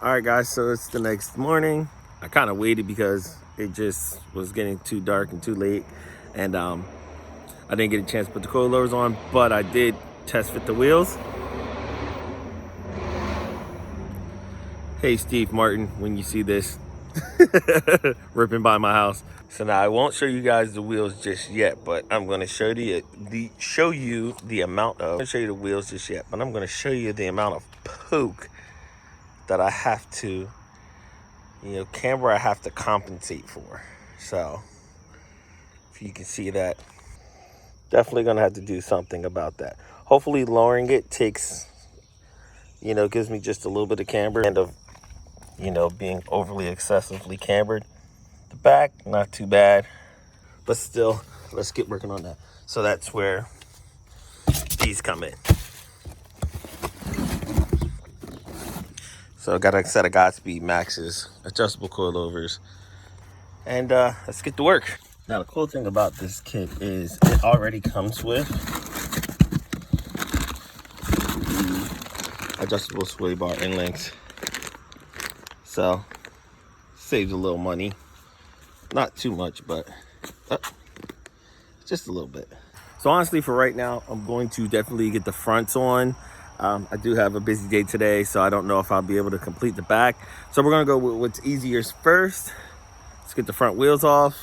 All right, guys, so it's the next morning. I kind of waited because it just was getting too dark and too late, and I didn't get a chance to put the coilovers on, but I did test fit the wheels. Hey, Steve Martin, when you see this, ripping by my house. So now I won't show you guys the wheels just yet, but I'm going to show you the amount of. I'm going to show you the wheels just yet, but I'm going to show you the amount of poke that I have to, camber I have to compensate for. So if you can see that, definitely going to have to do something about that. Hopefully lowering it takes, gives me just a little bit of camber and of, being overly excessively cambered. The back, not too bad, but still, let's get working on that. So that's where these come in. So I got a set of Godspeed Maxes, adjustable coilovers, and let's get to work. Now the cool thing about this kit is it already comes with the adjustable sway bar end links. So saves a little money. Not too much, but just a little bit. So honestly, for right now, I'm going to definitely get the fronts on. I do have a busy day today, so I don't know if I'll be able to complete the back. So we're gonna go with what's easier first. Let's get the front wheels off.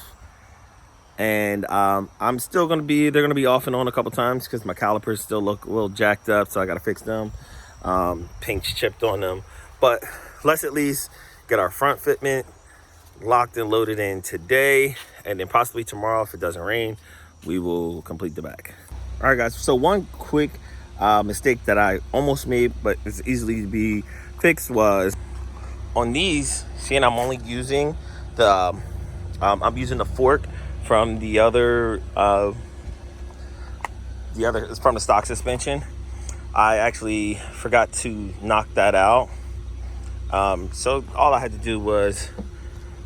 And I'm still they're gonna be off and on a couple times because my calipers still look a little jacked up, so I gotta fix them. Paint's chipped on them. But let's at least get our front fitment locked and loaded in today, and then possibly tomorrow, if it doesn't rain, we will complete the back. All right, guys, so one quick mistake that I almost made, but it's easily to be fixed, was on these, seeing I'm only using the I'm using the fork from the other it's from the stock suspension. I actually forgot to knock that out, so all I had to do was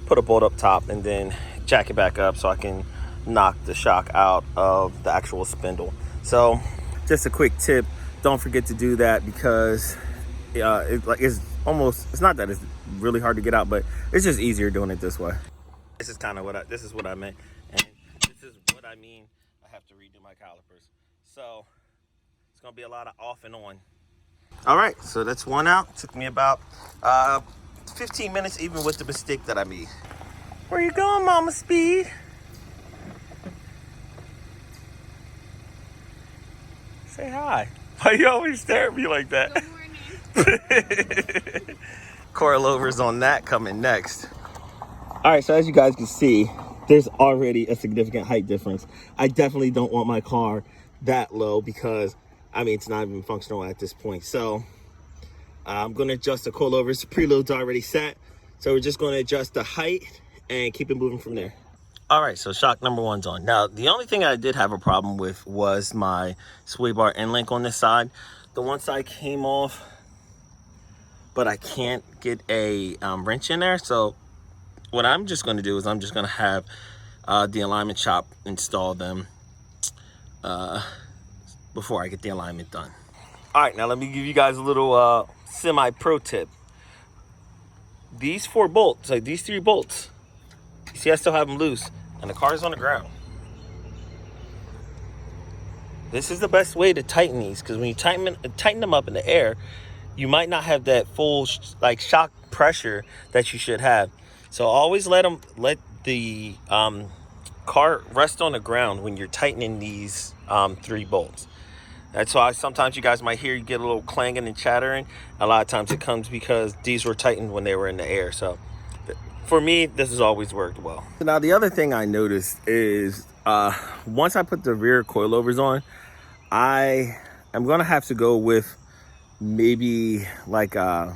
put a bolt up top and then jack it back up so I can knock the shock out of the actual spindle. So just a quick tip, don't forget to do that, because it's not that it's really hard to get out, but it's just easier doing it this way. This is kind of what I meant, and this is what I mean. I have to redo my calipers, so it's gonna be a lot of off and on. All right, so that's one out. Took me about 15 minutes, even with the mistake that I made. Where you going, Mama Speed? Say hi. Why you always stare at me like that? Good morning. Coilovers on that coming next. All right, so as you guys can see, there's already a significant height difference. I definitely don't want my car that low because, it's not even functional at this point. So I'm going to adjust the coilovers. The preload's already set. So we're just going to adjust the height and keep it moving from there. All right, so shock number one's on. Now, the only thing I did have a problem with was my sway bar end link on this side. The one side came off, but I can't get a wrench in there. So what I'm just going to do is I'm just going to have the alignment shop install them before I get the alignment done. All right, now let me give you guys a little semi-pro tip. These 4 bolts, like these 3 bolts, you see I still have them loose, and the car is on the ground. This is the best way to tighten these, because when you tighten them up in the air, you might not have that full shock pressure that you should have. So always let the car rest on the ground when you're tightening these 3 bolts. That's why sometimes you guys might hear you get a little clanging and chattering. A lot of times it comes because these were tightened when they were in the air. So for me, this has always worked well. Now, the other thing I noticed is once I put the rear coilovers on, I am going to have to go with maybe like a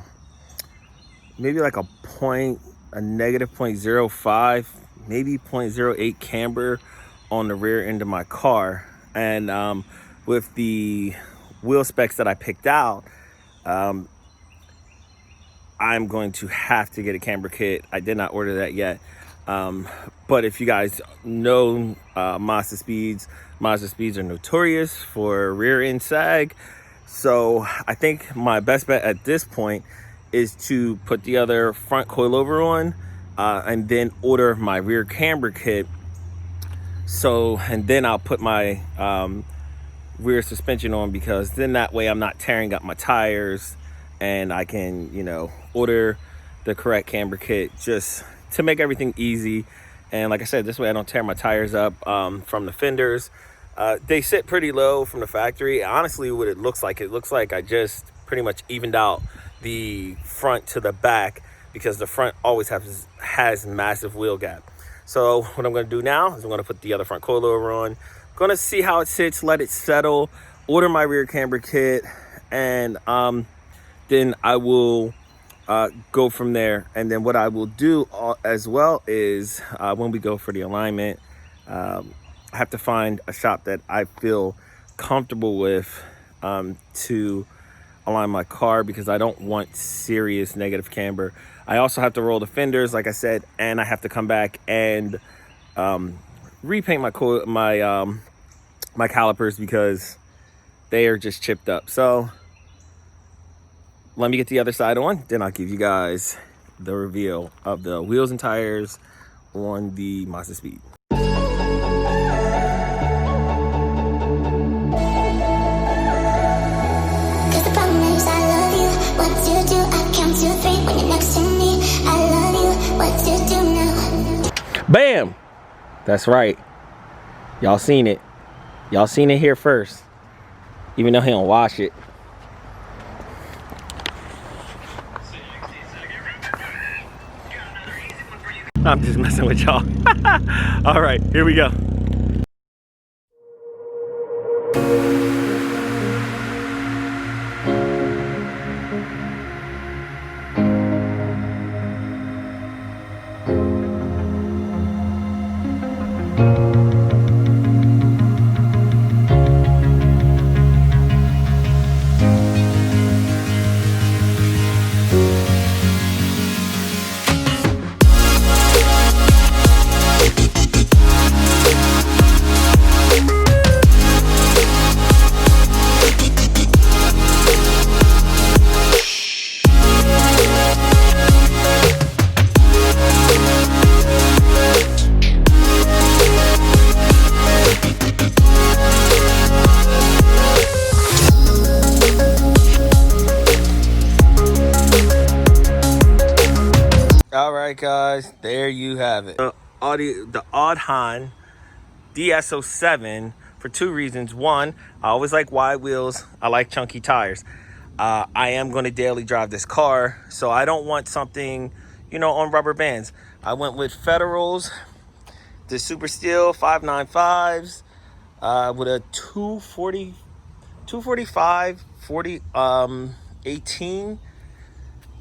negative 0.05, maybe 0.08 camber on the rear end of my car. And with the wheel specs that I picked out, I'm going to have to get a camber kit. I did not order that yet. But if you guys know Mazda Speeds are notorious for rear end sag. So I think my best bet at this point is to put the other front coilover on, and then order my rear camber kit. So, and then I'll put my rear suspension on, because then that way I'm not tearing up my tires, and I can, you know, order the correct camber kit just to make everything easy. And like I said, this way I don't tear my tires up from the fenders. They sit pretty low from the factory. Honestly, what it looks like I just pretty much evened out the front to the back, because the front always has massive wheel gap. So what I'm going to do now is I'm going to put the other front coilover on. I'm going to see how it sits, let it settle, order my rear camber kit, and then I will go from there. And then what I will do as well is when we go for the alignment, I have to find a shop that I feel comfortable with to align my car, because I don't want serious negative camber. I also have to roll the fenders, like I said, and I have to come back and repaint my calipers, because they are just chipped up. So let me get the other side on, then I'll give you guys the reveal of the wheels and tires on the Mazda Speed. Bam! That's right. Y'all seen it. Y'all seen it here first. Even though he don't wash it. I'm just messing with y'all. All right, here we go. All right, guys, there you have it. The Audhan DS07 for two reasons. One, I always like wide wheels. I like chunky tires. I am going to daily drive this car, so I don't want something, you know, on rubber bands. I went with Federals, the Super Steel 595s with a 245 40 18.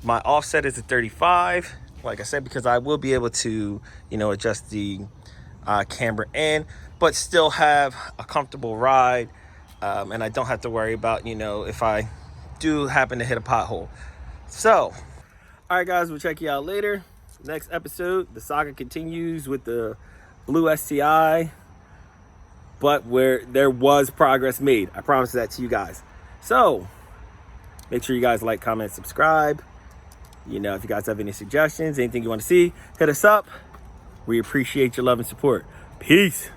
My offset is a 35. Like I said, because I will be able to, you know, adjust the camber in, but still have a comfortable ride, and I don't have to worry about, you know, if I do happen to hit a pothole. So, all right, guys, we'll check you out later. Next episode, the saga continues with the blue STI, but where there was progress made. I promise that to you guys. So, make sure you guys like, comment, subscribe. You know, if you guys have any suggestions, anything you want to see, hit us up. We appreciate your love and support. Peace.